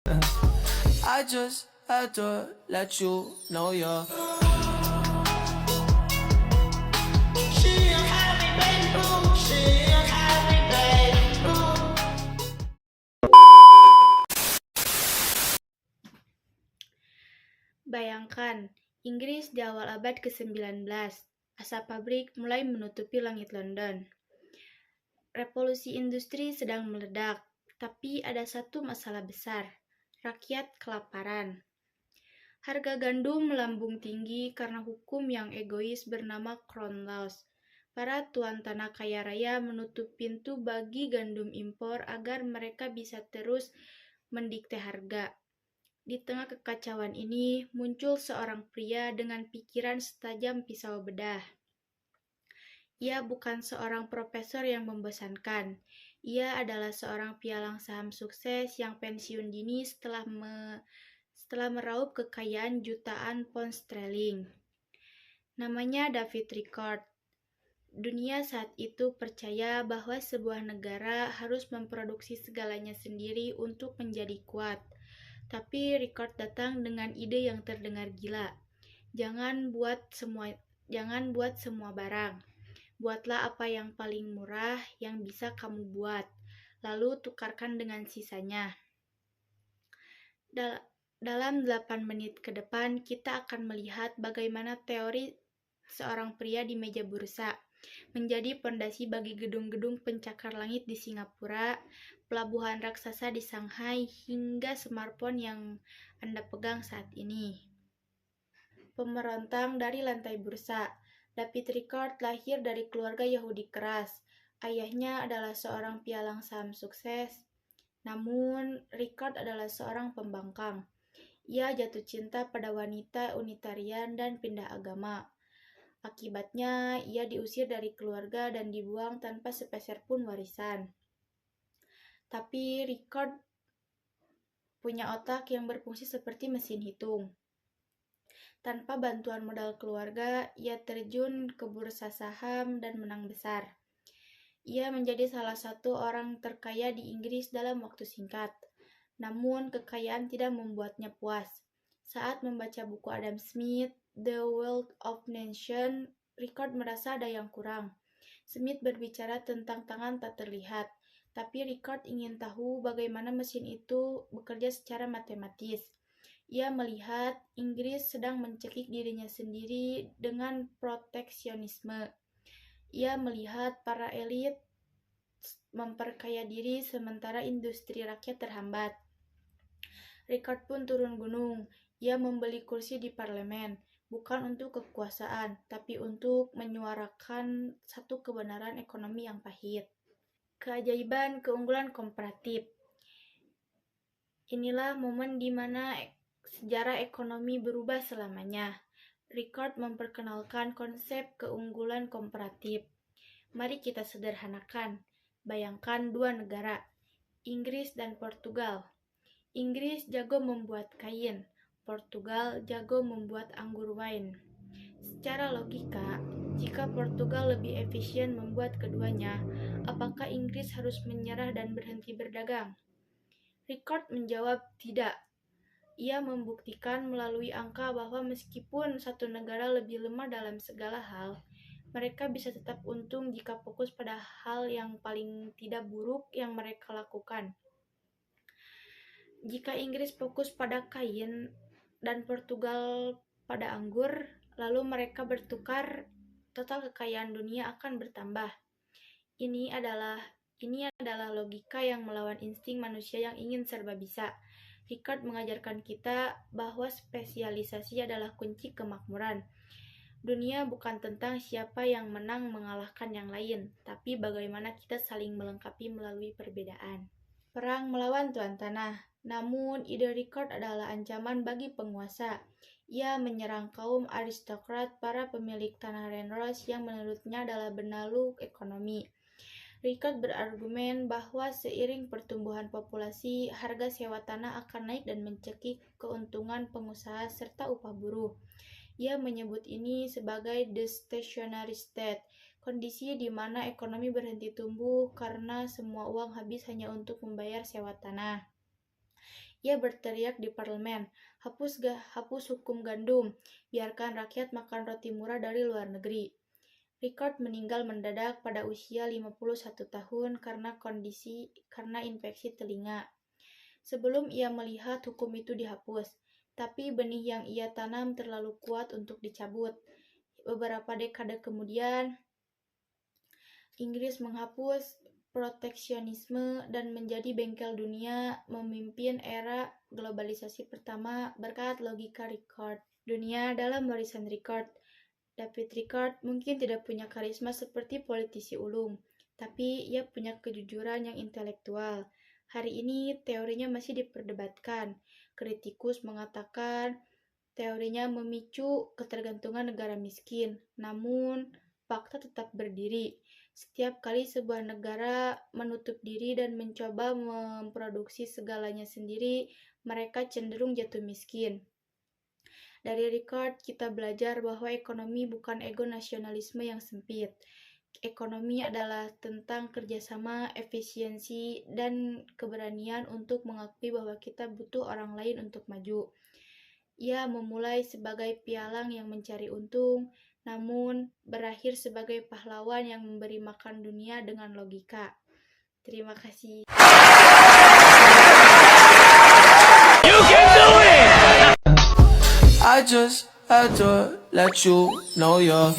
I just had to let you know you're Bayangkan, Inggris di awal abad ke-19, asap pabrik mulai menutupi langit London. Revolusi industri sedang meledak, tapi ada satu masalah besar, rakyat kelaparan. Harga gandum melambung tinggi karena hukum yang egois bernama Crown Laws. Para tuan tanah kaya raya menutup pintu bagi gandum impor agar mereka bisa terus mendikte harga. Di tengah kekacauan ini, muncul seorang pria dengan pikiran setajam pisau bedah. Ia bukan seorang profesor yang membosankan. Ia adalah seorang pialang saham sukses yang pensiun dini setelah meraup kekayaan jutaan pound sterling. Namanya David Ricardo. Dunia saat itu percaya bahwa sebuah negara harus memproduksi segalanya sendiri untuk menjadi kuat. Tapi Ricardo datang dengan ide yang terdengar gila. Jangan buat semua barang. Buatlah apa yang paling murah yang bisa kamu buat, lalu tukarkan dengan sisanya. Dalam 8 menit ke depan, kita akan melihat bagaimana teori seorang pria di meja bursa menjadi pondasi bagi gedung-gedung pencakar langit di Singapura, pelabuhan raksasa di Shanghai, hingga smartphone yang Anda pegang saat ini. Pemerontang dari lantai bursa, David Ricardo lahir dari keluarga Yahudi keras. Ayahnya adalah seorang pialang saham sukses, namun Ricardo adalah seorang pembangkang. Ia jatuh cinta pada wanita Unitarian dan pindah agama. Akibatnya, ia diusir dari keluarga dan dibuang tanpa sepeser pun warisan. Tapi Ricardo punya otak yang berfungsi seperti mesin hitung. Tanpa bantuan modal keluarga, ia terjun ke bursa saham dan menang besar. Ia menjadi salah satu orang terkaya di Inggris dalam waktu singkat. Namun, kekayaan tidak membuatnya puas. Saat membaca buku Adam Smith, The Wealth of Nations, Ricardo merasa ada yang kurang. Smith berbicara tentang tangan tak terlihat, tapi Ricardo ingin tahu bagaimana mesin itu bekerja secara matematis. Ia melihat Inggris sedang mencekik dirinya sendiri dengan proteksionisme. Ia melihat para elit memperkaya diri sementara industri rakyat terhambat. Ricardo pun turun gunung. Ia membeli kursi di parlemen, bukan untuk kekuasaan, tapi untuk menyuarakan satu kebenaran ekonomi yang pahit. Keajaiban keunggulan komparatif. Inilah momen di mana sejarah ekonomi berubah selamanya. Ricardo memperkenalkan konsep keunggulan komparatif. Mari kita sederhanakan. Bayangkan dua negara, Inggris dan Portugal. Inggris jago membuat kain, Portugal jago membuat anggur wine. Secara logika, jika Portugal lebih efisien membuat keduanya, apakah Inggris harus menyerah dan berhenti berdagang? Ricardo menjawab tidak. Ia membuktikan melalui angka bahwa meskipun satu negara lebih lemah dalam segala hal, mereka bisa tetap untung jika fokus pada hal yang paling tidak buruk yang mereka lakukan. Jika Inggris fokus pada kain dan Portugal pada anggur, lalu mereka bertukar, total kekayaan dunia akan bertambah. Ini adalah logika yang melawan insting manusia yang ingin serba bisa. Ricardo mengajarkan kita bahwa spesialisasi adalah kunci kemakmuran. Dunia bukan tentang siapa yang menang mengalahkan yang lain, tapi bagaimana kita saling melengkapi melalui perbedaan. Perang melawan tuan tanah. Namun, ide Ricardo adalah ancaman bagi penguasa. Ia menyerang kaum aristokrat, para pemilik tanah Renros yang menurutnya adalah benalu ekonomi. Ricardo berargumen bahwa seiring pertumbuhan populasi, harga sewa tanah akan naik dan mencekik keuntungan pengusaha serta upah buruh. Ia menyebut ini sebagai the stationary state, kondisi di mana ekonomi berhenti tumbuh karena semua uang habis hanya untuk membayar sewa tanah. Ia berteriak di parlemen, hapus hukum gandum, biarkan rakyat makan roti murah dari luar negeri. Rickard meninggal mendadak pada usia 51 tahun karena infeksi telinga. Sebelum ia melihat hukum itu dihapus, tapi benih yang ia tanam terlalu kuat untuk dicabut. Beberapa dekade kemudian, Inggris menghapus proteksionisme dan menjadi bengkel dunia, memimpin era globalisasi pertama berkat logika Rickard. Dunia dalam warisan Rickard. David Rickard mungkin tidak punya karisma seperti politisi ulung, tapi ia punya kejujuran yang intelektual. Hari ini teorinya masih diperdebatkan. Kritikus mengatakan teorinya memicu ketergantungan negara miskin, namun fakta tetap berdiri. Setiap kali sebuah negara menutup diri dan mencoba memproduksi segalanya sendiri, mereka cenderung jatuh miskin. Dari Rickard, kita belajar bahwa ekonomi bukan ego nasionalisme yang sempit. Ekonomi adalah tentang kerjasama, efisiensi, dan keberanian untuk mengakui bahwa kita butuh orang lain untuk maju. Ia memulai sebagai pialang yang mencari untung, namun berakhir sebagai pahlawan yang memberi makan dunia dengan logika. Terima kasih. I just had to let you know you're